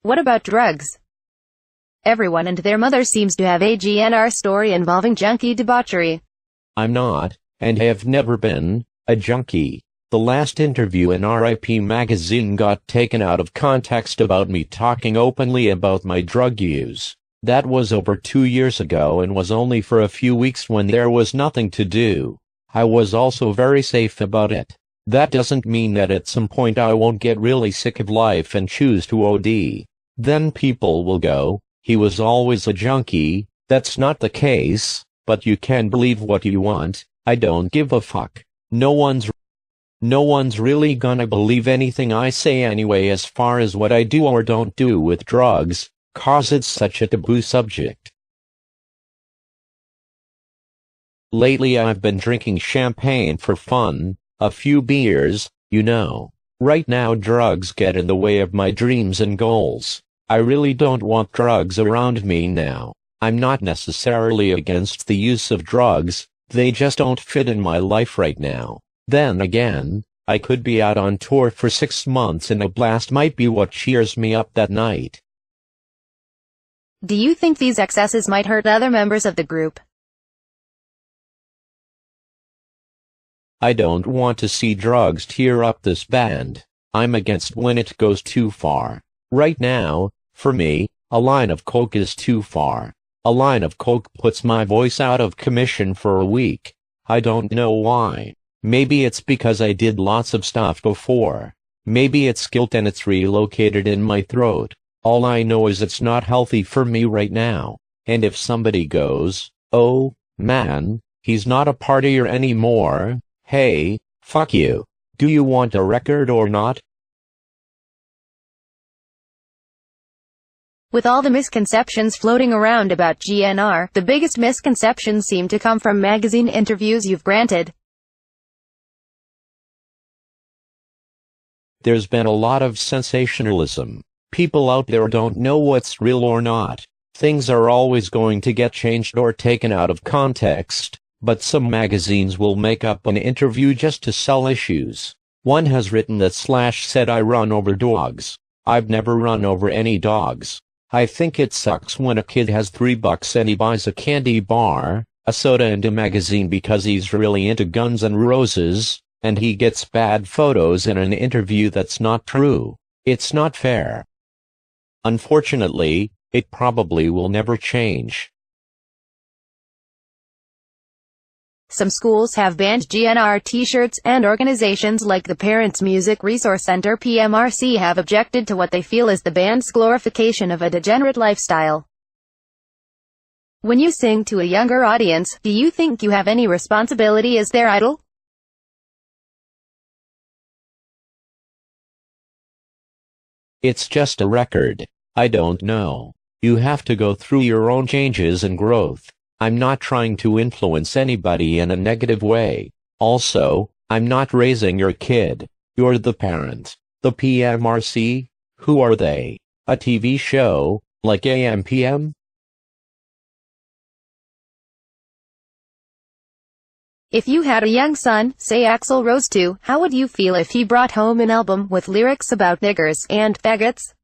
What about drugs? Everyone and their mother seems to have a GNR story involving junkie debauchery. I'm not, and have never been, a junkie. The last interview in RIP magazine got taken out of context about me talking openly about my drug use. That was over 2 years ago and was only for a few weeks when there was nothing to do. I was also very safe about it. That doesn't mean that at some point I won't get really sick of life and choose to OD. Then people will go, "He was always a junkie." That's not the case, but you can believe what you want. I don't give a fuck. No one's really gonna believe anything I say anyway as far as what I do or don't do with drugs, 'cause it's such a taboo subject. Lately I've been drinking champagne for fun, a few beers, you know. Right now drugs get in the way of my dreams and goals. I really don't want drugs around me now. I'm not necessarily against the use of drugs, they just don't fit in my life right now. Then again, I could be out on tour for 6 months and a blast might be what cheers me up that night. Do you think these excesses might hurt other members of the group? I don't want to see drugs tear up this band. I'm against when it goes too far. Right now, for me, a line of coke is too far. A line of coke puts my voice out of commission for a week. I don't know why. Maybe it's because I did lots of stuff before. Maybe it's guilt and it's relocated in my throat. All I know is it's not healthy for me right now. And if somebody goes, "Oh, man, he's not a partier anymore," hey, fuck you. Do you want a record or not? With all the misconceptions floating around about GNR, the biggest misconceptions seem to come from magazine interviews you've granted. There's been a lot of sensationalism. People out there don't know what's real or not. Things are always going to get changed or taken out of context, but some magazines will make up an interview just to sell issues. One has written that Slash said I run over dogs. I've never run over any dogs. I think it sucks when a kid has $3 and he buys a candy bar, a soda and a magazine because he's really into Guns N' Roses, and he gets bad photos in an interview that's not true. It's not fair. Unfortunately, it probably will never change. Some schools have banned GNR t-shirts, and organizations like the Parents Music Resource Center (PMRC) have objected to what they feel is the band's glorification of a degenerate lifestyle. When you sing to a younger audience, do you think you have any responsibility as their idol? It's just a record. I don't know. You have to go through your own changes and growth. I'm not trying to influence anybody in a negative way. Also, I'm not raising your kid. You're the parent. The PMRC? Who are they? A TV show, like AM/PM? If you had a young son, say Axl Rose too, how would you feel if he brought home an album with lyrics about niggers and faggots?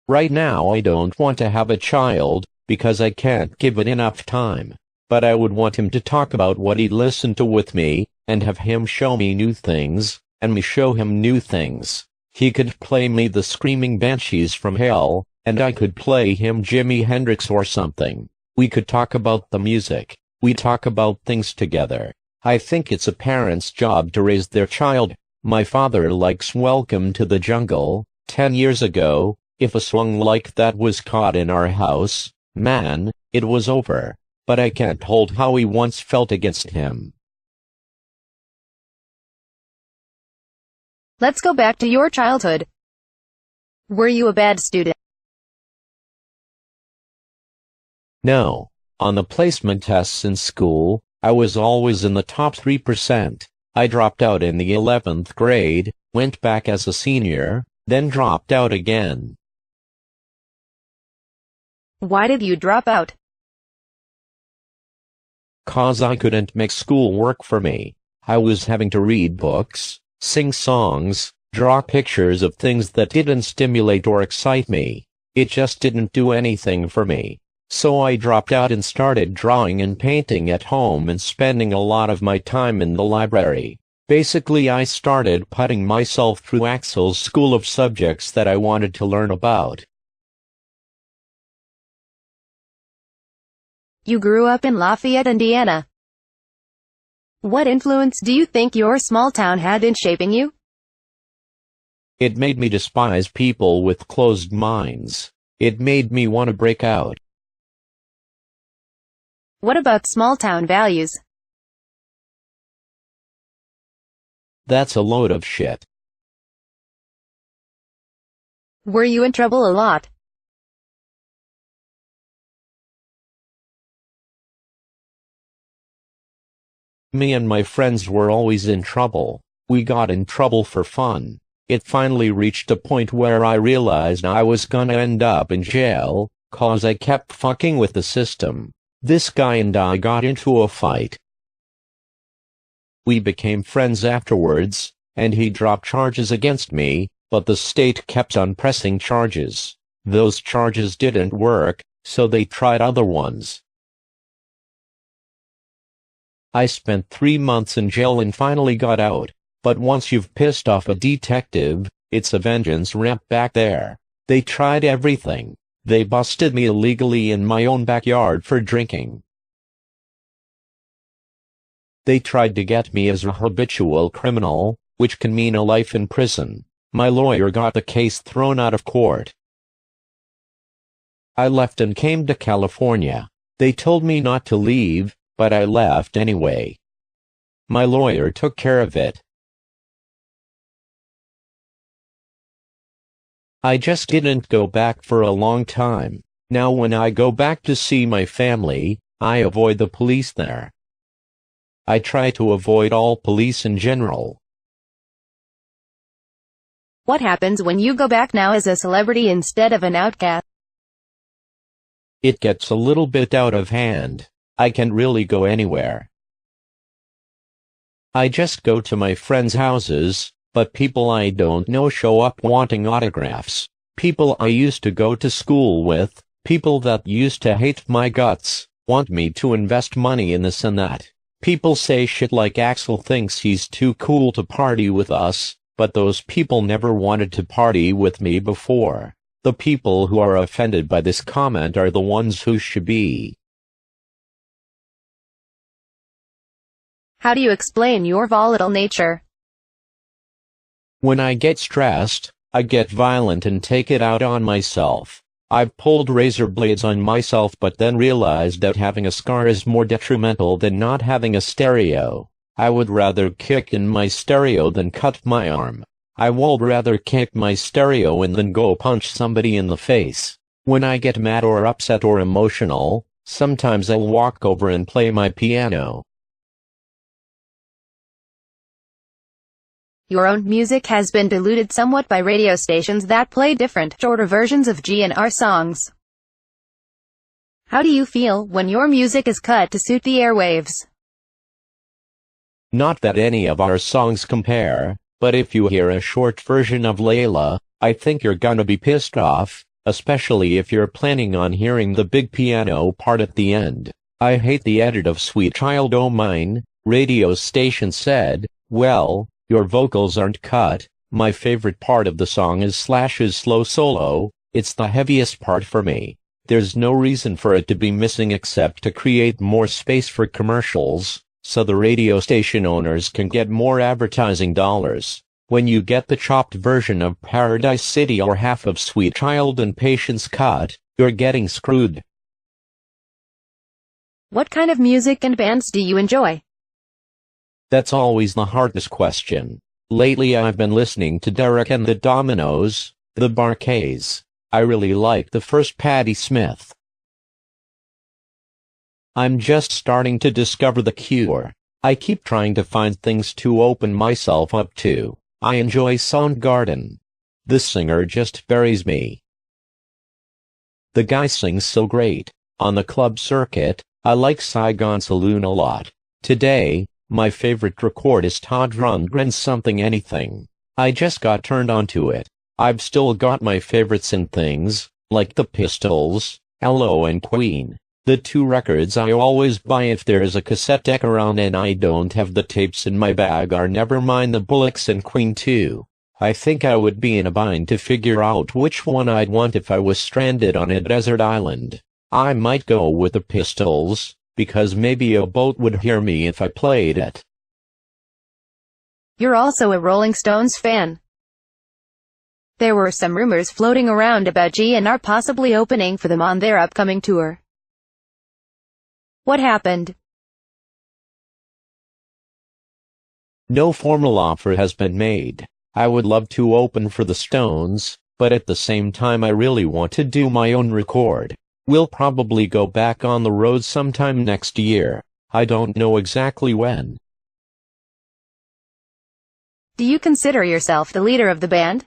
Right now I don't want to have a child, because I can't give it enough time. But I would want him to talk about what he listened to with me, and have him show me new things, and me show him new things. He could play me the Screaming Banshees from Hell, and I could play him Jimi Hendrix or something. We could talk about the music. We talk about things together. I think it's a parent's job to raise their child. My father likes Welcome to the Jungle. 10 years ago, if a song like that was caught in our house, man, it was over. But I can't hold how he once felt against him. Let's go back to your childhood. Were you a bad student? No. On the placement tests in school, I was always in the top 3%. I dropped out in the 11th grade, went back as a senior, then dropped out again. Why did you drop out? 'Cause I couldn't make school work for me. I was having to read books, sing songs, draw pictures of things that didn't stimulate or excite me. It just didn't do anything for me. So I dropped out and started drawing and painting at home and spending a lot of my time in the library. Basically, I started putting myself through Axl's school of subjects that I wanted to learn about. You grew up in Lafayette, Indiana. What influence do you think your small town had in shaping you? It made me despise people with closed minds. It made me want to break out. What about small-town values? That's a load of shit. Were you in trouble a lot? Me and my friends were always in trouble. We got in trouble for fun. It finally reached a point where I realized I was gonna end up in jail, 'cause I kept fucking with the system. This guy and I got into a fight. We became friends afterwards, and he dropped charges against me, but the state kept on pressing charges. Those charges didn't work, so they tried other ones. I spent 3 months in jail and finally got out, but once you've pissed off a detective, it's a vengeance ramp back there. They tried everything. They busted me illegally in my own backyard for drinking. They tried to get me as a habitual criminal, which can mean a life in prison. My lawyer got the case thrown out of court. I left and came to California. They told me not to leave, but I left anyway. My lawyer took care of it. I just didn't go back for a long time. Now when I go back to see my family, I avoid the police there. I try to avoid all police in general. What happens when you go back now as a celebrity instead of an outcast? It gets a little bit out of hand. I can't really go anywhere. I just go to my friends' houses, but people I don't know show up wanting autographs. People I used to go to school with, people that used to hate my guts, want me to invest money in this and that. People say shit like Axl thinks he's too cool to party with us, but those people never wanted to party with me before. The people who are offended by this comment are the ones who should be. How do you explain your volatile nature? When I get stressed, I get violent and take it out on myself. I've pulled razor blades on myself but then realized that having a scar is more detrimental than not having a stereo. I would rather kick in my stereo than cut my arm. I would rather kick my stereo in than go punch somebody in the face. When I get mad or upset or emotional, sometimes I'll walk over and play my piano. Your own music has been diluted somewhat by radio stations that play different, shorter versions of GNR songs. How do you feel when your music is cut to suit the airwaves? Not that any of our songs compare, but if you hear a short version of Layla, I think you're gonna be pissed off, especially if you're planning on hearing the big piano part at the end. I hate the edit of Sweet Child O' Mine. Radio station said, well, your vocals aren't cut. My favorite part of the song is Slash's slow solo. It's the heaviest part for me. There's no reason for it to be missing except to create more space for commercials, so the radio station owners can get more advertising dollars. When you get the chopped version of Paradise City or half of Sweet Child and Patience cut, you're getting screwed. What kind of music and bands do you enjoy? That's always the hardest question. Lately I've been listening to Derek and the Dominoes, the Barkays. I really like the first Patti Smith. I'm just starting to discover The Cure. I keep trying to find things to open myself up to. I enjoy Soundgarden. The singer just buries me. The guy sings so great. On the club circuit, I like Saigon Saloon a lot. Today, My favorite record is Todd Rundgren's Something Anything. I just got turned on to it. I've still got my favorites in things, like the Pistols, Hello and Queen. The two records I always buy if there is a cassette deck around and I don't have the tapes in my bag are Nevermind the Bullocks and Queen 2. I think I would be in a bind to figure out which one I'd want if I was stranded on a desert island. I might go with the Pistols, because maybe a boat would hear me if I played it. You're also a Rolling Stones fan. There were some rumors floating around about GNR possibly opening for them on their upcoming tour. What happened? No formal offer has been made. I would love to open for the Stones, but at the same time I really want to do my own record. We'll probably go back on the road sometime next year. I don't know exactly when. Do you consider yourself the leader of the band?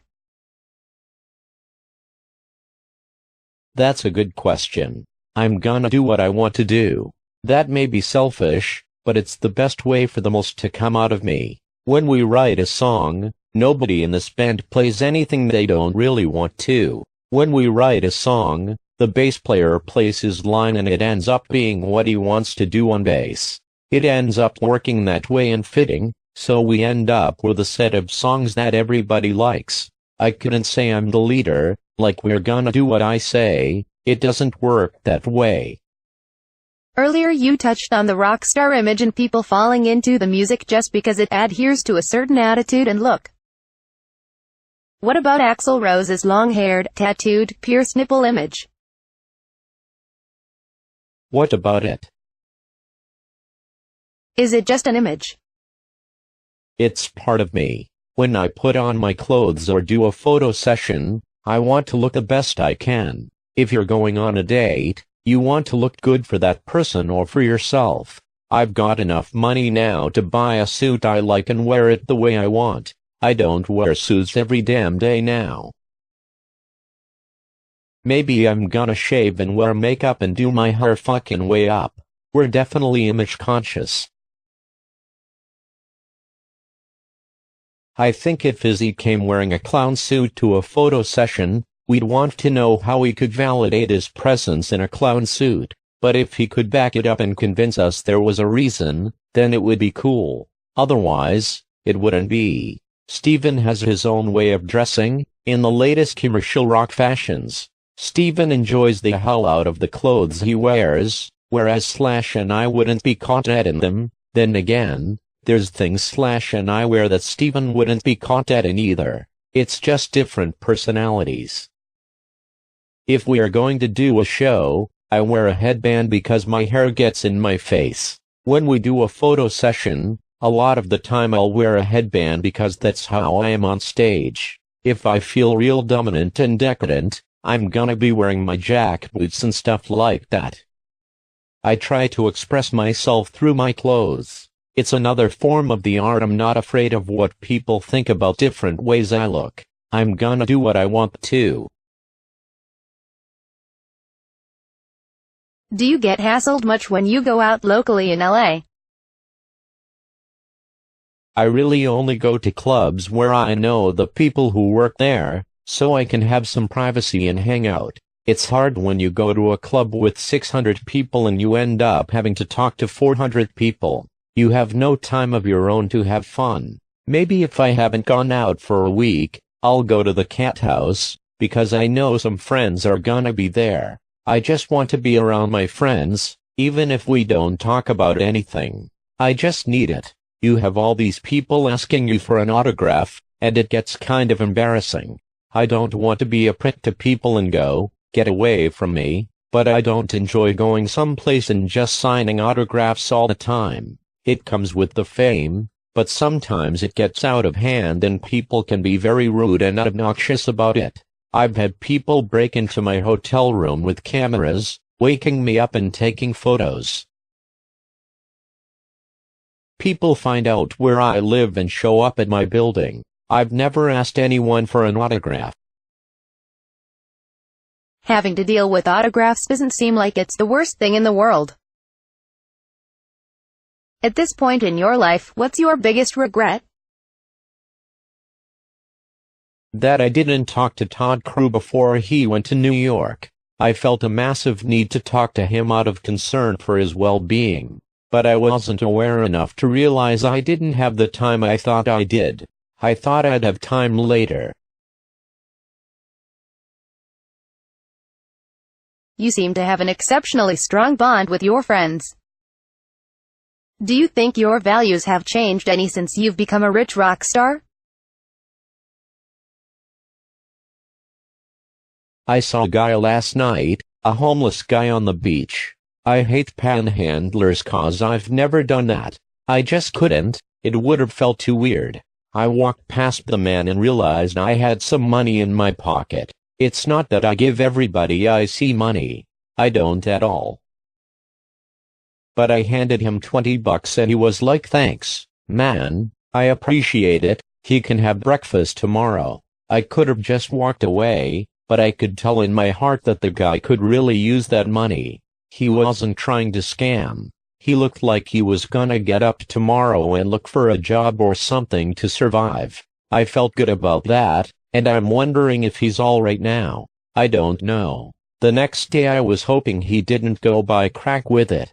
That's a good question. I'm gonna do what I want to do. That may be selfish, but it's the best way for the most to come out of me. When we write a song, nobody in this band plays anything they don't really want to. When we write a song, the bass player plays his line and it ends up being what he wants to do on bass. It ends up working that way and fitting, so we end up with a set of songs that everybody likes. I couldn't say I'm the leader, like we're gonna do what I say. It doesn't work that way. Earlier you touched on the rock star image and people falling into the music just because it adheres to a certain attitude and look. What about Axl Rose's long-haired, tattooed, pierced nipple image? What about it? Is it just an image? It's part of me. When I put on my clothes or do a photo session, I want to look the best I can. If you're going on a date, you want to look good for that person or for yourself. I've got enough money now to buy a suit I like and wear it the way I want. I don't wear suits every damn day now. Maybe I'm gonna shave and wear makeup and do my hair fucking way up. We're definitely image conscious. I think if Izzy came wearing a clown suit to a photo session, we'd want to know how he could validate his presence in a clown suit. But if he could back it up and convince us there was a reason, then it would be cool. Otherwise, it wouldn't be. Steven has his own way of dressing, in the latest commercial rock fashions. Steven enjoys the hell out of the clothes he wears, whereas Slash and I wouldn't be caught dead in them. Then again, there's things Slash and I wear that Steven wouldn't be caught dead in either. It's just different personalities. If we are going to do a show, I wear a headband because my hair gets in my face. When we do a photo session, a lot of the time I'll wear a headband because that's how I am on stage. If I feel real dominant and decadent, I'm gonna be wearing my jack boots and stuff like that. I try to express myself through my clothes. It's another form of the art. I'm not afraid of what people think about different ways I look. I'm gonna do what I want to. Do you get hassled much when you go out locally in LA? I really only go to clubs where I know the people who work there, so I can have some privacy and hang out. It's hard when you go to a club with 600 people and you end up having to talk to 400 people. You have no time of your own to have fun. Maybe if I haven't gone out for a week, I'll go to the cat house, because I know some friends are gonna be there. I just want to be around my friends, even if we don't talk about anything. I just need it. You have all these people asking you for an autograph, and it gets kind of embarrassing. I don't want to be a prick to people and go, get away from me, but I don't enjoy going someplace and just signing autographs all the time. It comes with the fame, but sometimes it gets out of hand and people can be very rude and obnoxious about it. I've had people break into my hotel room with cameras, waking me up and taking photos. People find out where I live and show up at my building. I've never asked anyone for an autograph. Having to deal with autographs doesn't seem like it's the worst thing in the world. At this point in your life, what's your biggest regret? That I didn't talk to Todd Crew before he went to New York. I felt a massive need to talk to him out of concern for his well-being, but I wasn't aware enough to realize I didn't have the time I thought I did. I thought I'd have time later. You seem to have an exceptionally strong bond with your friends. Do you think your values have changed any since you've become a rich rock star? I saw a guy last night, a homeless guy on the beach. I hate panhandlers cause I've never done that. I just couldn't, it would have felt too weird. I walked past the man and realized I had some money in my pocket. It's not that I give everybody I see money. I don't at all. But I handed him $20 and he was like, "Thanks, man, I appreciate it, he can have breakfast tomorrow." I could have just walked away, but I could tell in my heart that the guy could really use that money. He wasn't trying to scam. He looked like he was gonna get up tomorrow and look for a job or something to survive. I felt good about that, and I'm wondering if he's all right now. I don't know. The next day I was hoping he didn't go buy crack with it.